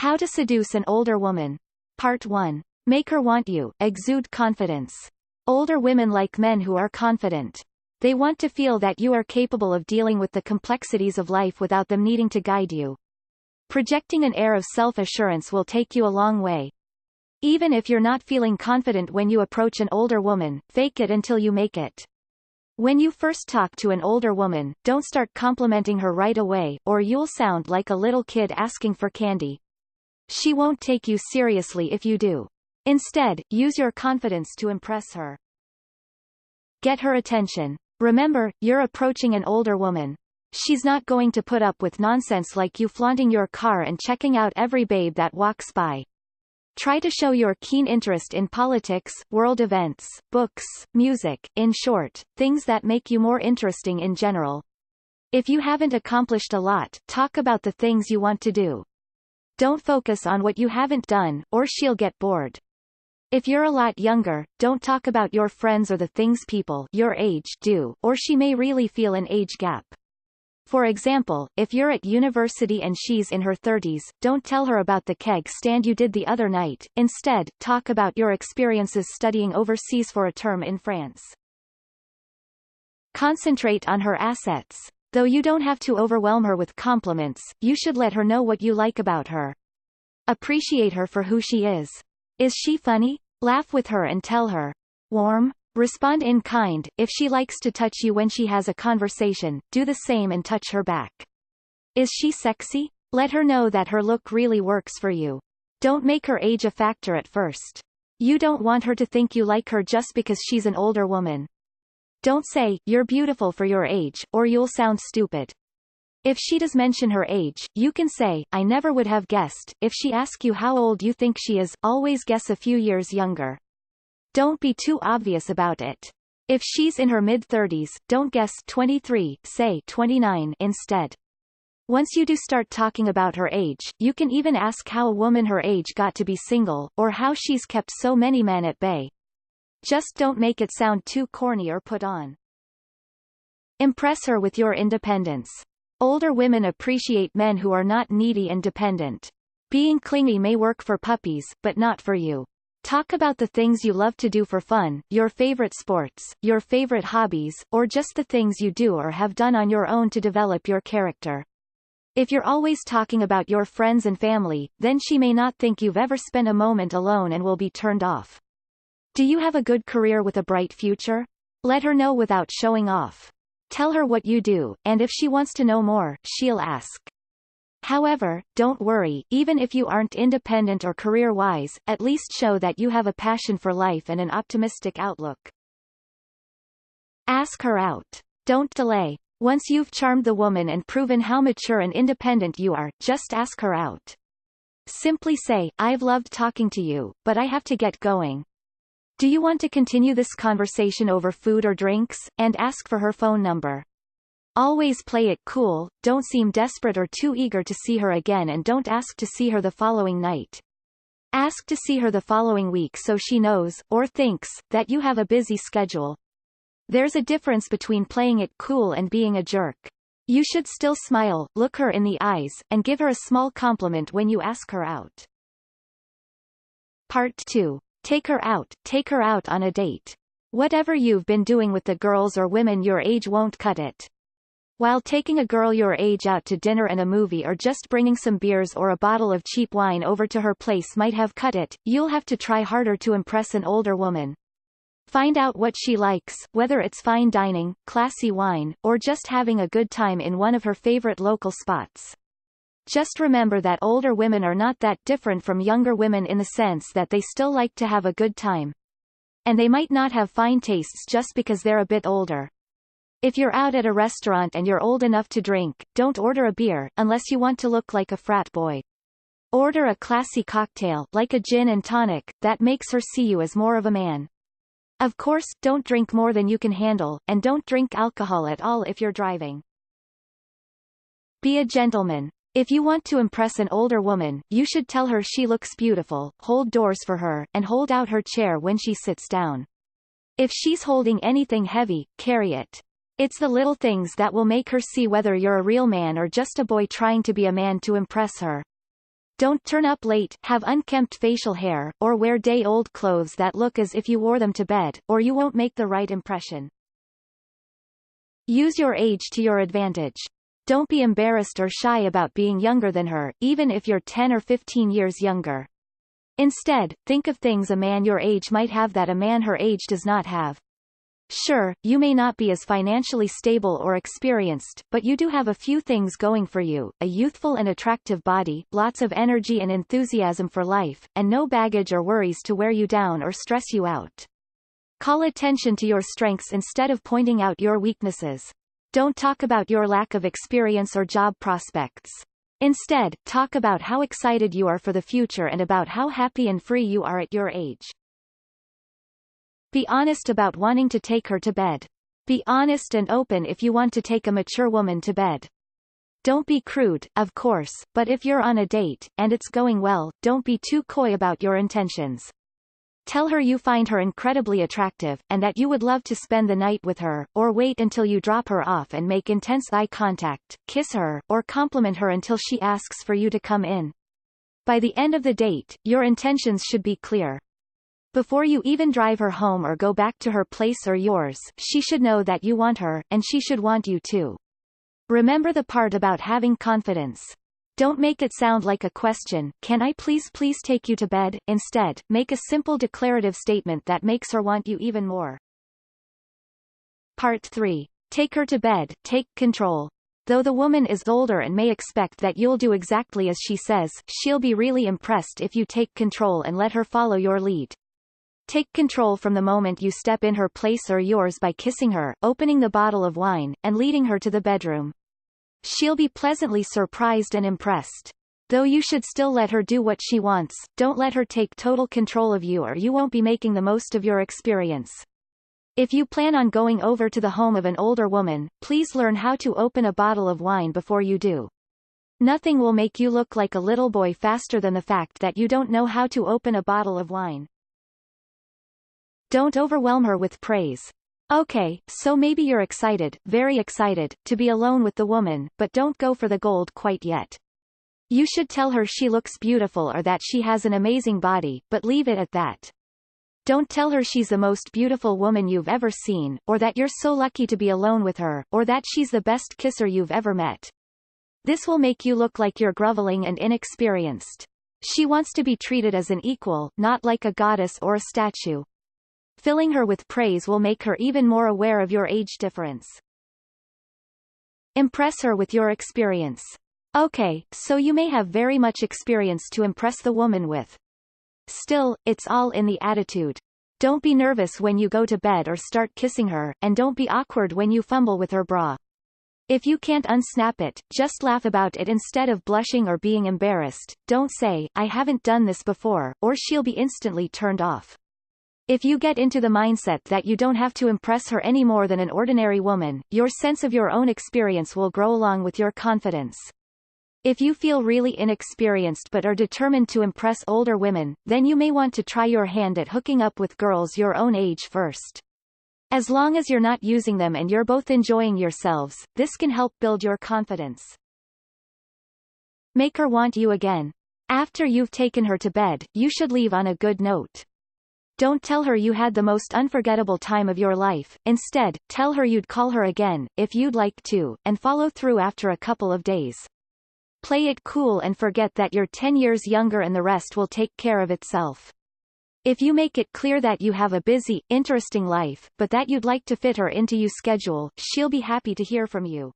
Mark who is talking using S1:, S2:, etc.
S1: How to seduce an older woman. Part 1. Make her want you. Exude confidence. Older women like men who are confident. They want to feel that you are capable of dealing with the complexities of life without them needing to guide you. Projecting an air of self-assurance will take you a long way. Even if you're not feeling confident when you approach an older woman, fake it until you make it. When you first talk to an older woman, don't start complimenting her right away, or you'll sound like a little kid asking for candy. She won't take you seriously if you do. Instead, use your confidence to impress her. Get her attention. Remember, you're approaching an older woman. She's not going to put up with nonsense like you flaunting your car and checking out every babe that walks by. Try to show your keen interest in politics, world events, books, music, in short, things that make you more interesting in general. If you haven't accomplished a lot, talk about the things you want to do. Don't focus on what you haven't done, or she'll get bored. If you're a lot younger, don't talk about your friends or the things people your age do, or she may really feel an age gap. For example, if you're at university and she's in her 30s, don't tell her about the keg stand you did the other night. Instead, talk about your experiences studying overseas for a term in France. Concentrate on her assets. Though you don't have to overwhelm her with compliments, you should let her know what you like about her. Appreciate her for who she is. Is she funny? Laugh with her and tell her. Warm? Respond in kind. If she likes to touch you when she has a conversation, do the same and touch her back. Is she sexy? Let her know that her look really works for you. Don't make her age a factor at first. You don't want her to think you like her just because she's an older woman. Don't say, "You're beautiful for your age," or you'll sound stupid. If she does mention her age, you can say, "I never would have guessed." If she asks you how old you think she is, always guess a few years younger. Don't be too obvious about it. If she's in her mid-30s, don't guess 23, say 29 instead. Once you do start talking about her age, you can even ask how a woman her age got to be single, or how she's kept so many men at bay. Just don't make it sound too corny or put on. Impress her with your independence. Older women appreciate men who are not needy and dependent. Being clingy may work for puppies, but not for you. Talk about the things you love to do for fun, your favorite sports, your favorite hobbies, or just the things you do or have done on your own to develop your character. If you're always talking about your friends and family, then she may not think you've ever spent a moment alone and will be turned off. Do you have a good career with a bright future? Let her know without showing off. Tell her what you do, and if she wants to know more, she'll ask. However, don't worry, even if you aren't independent or career-wise, at least show that you have a passion for life and an optimistic outlook. Ask her out. Don't delay. Once you've charmed the woman and proven how mature and independent you are, just ask her out. Simply say, "I've loved talking to you, but I have to get going. Do you want to continue this conversation over food or drinks?" and ask for her phone number. Always play it cool, don't seem desperate or too eager to see her again, and don't ask to see her the following night. Ask to see her the following week so she knows, or thinks, that you have a busy schedule. There's a difference between playing it cool and being a jerk. You should still smile, look her in the eyes, and give her a small compliment when you ask her out. Part 2. Take her out. Take her out on a date. Whatever you've been doing with the girls or women your age won't cut it. While taking a girl your age out to dinner and a movie, or just bringing some beers or a bottle of cheap wine over to her place might have cut it, you'll have to try harder to impress an older woman. Find out what she likes, whether it's fine dining, classy wine, or just having a good time in one of her favorite local spots. Just remember that older women are not that different from younger women in the sense that they still like to have a good time. And they might not have fine tastes just because they're a bit older. If you're out at a restaurant and you're old enough to drink, don't order a beer, unless you want to look like a frat boy. Order a classy cocktail, like a gin and tonic, that makes her see you as more of a man. Of course, don't drink more than you can handle, and don't drink alcohol at all if you're driving. Be a gentleman. If you want to impress an older woman, you should tell her she looks beautiful, hold doors for her, and hold out her chair when she sits down. If she's holding anything heavy, carry it. It's the little things that will make her see whether you're a real man or just a boy trying to be a man to impress her. Don't turn up late, have unkempt facial hair, or wear day-old clothes that look as if you wore them to bed, or you won't make the right impression. Use your age to your advantage. Don't be embarrassed or shy about being younger than her, even if you're 10 or 15 years younger. Instead, think of things a man your age might have that a man her age does not have. Sure, you may not be as financially stable or experienced, but you do have a few things going for you: a youthful and attractive body, lots of energy and enthusiasm for life, and no baggage or worries to wear you down or stress you out. Call attention to your strengths instead of pointing out your weaknesses. Don't talk about your lack of experience or job prospects. Instead, talk about how excited you are for the future and about how happy and free you are at your age. Be honest about wanting to take her to bed. Be honest and open if you want to take a mature woman to bed. Don't be crude, of course, but if you're on a date, and it's going well, don't be too coy about your intentions. Tell her you find her incredibly attractive, and that you would love to spend the night with her, or wait until you drop her off and make intense eye contact, kiss her, or compliment her until she asks for you to come in. By the end of the date, your intentions should be clear. Before you even drive her home or go back to her place or yours, she should know that you want her, and she should want you too. Remember the part about having confidence. Don't make it sound like a question, "Can I please take you to bed?" Instead, make a simple declarative statement that makes her want you even more. Part 3. Take her to bed, take control. Though the woman is older and may expect that you'll do exactly as she says, she'll be really impressed if you take control and let her follow your lead. Take control from the moment you step in her place or yours by kissing her, opening the bottle of wine, and leading her to the bedroom. She'll be pleasantly surprised and impressed. Though you should still let her do what she wants, don't let her take total control of you or you won't be making the most of your experience. If you plan on going over to the home of an older woman, please learn how to open a bottle of wine before you do. Nothing will make you look like a little boy faster than the fact that you don't know how to open a bottle of wine. Don't overwhelm her with praise. Okay, so maybe you're excited, very excited, to be alone with the woman, but don't go for the gold quite yet. You should tell her she looks beautiful or that she has an amazing body, but leave it at that. Don't tell her she's the most beautiful woman you've ever seen, or that you're so lucky to be alone with her, or that she's the best kisser you've ever met. This will make you look like you're groveling and inexperienced. She wants to be treated as an equal, not like a goddess or a statue. Filling her with praise will make her even more aware of your age difference. Impress her with your experience. Okay, so you may have very much experience to impress the woman with. Still, it's all in the attitude. Don't be nervous when you go to bed or start kissing her, and don't be awkward when you fumble with her bra. If you can't unsnap it, just laugh about it instead of blushing or being embarrassed. Don't say, "I haven't done this before," or she'll be instantly turned off. If you get into the mindset that you don't have to impress her any more than an ordinary woman, your sense of your own experience will grow along with your confidence. If you feel really inexperienced but are determined to impress older women, then you may want to try your hand at hooking up with girls your own age first. As long as you're not using them and you're both enjoying yourselves, this can help build your confidence. Make her want you again. After you've taken her to bed, you should leave on a good note. Don't tell her you had the most unforgettable time of your life. Instead, tell her you'd call her again, if you'd like to, and follow through after a couple of days. Play it cool and forget that you're 10 years younger and the rest will take care of itself. If you make it clear that you have a busy, interesting life, but that you'd like to fit her into your schedule, she'll be happy to hear from you.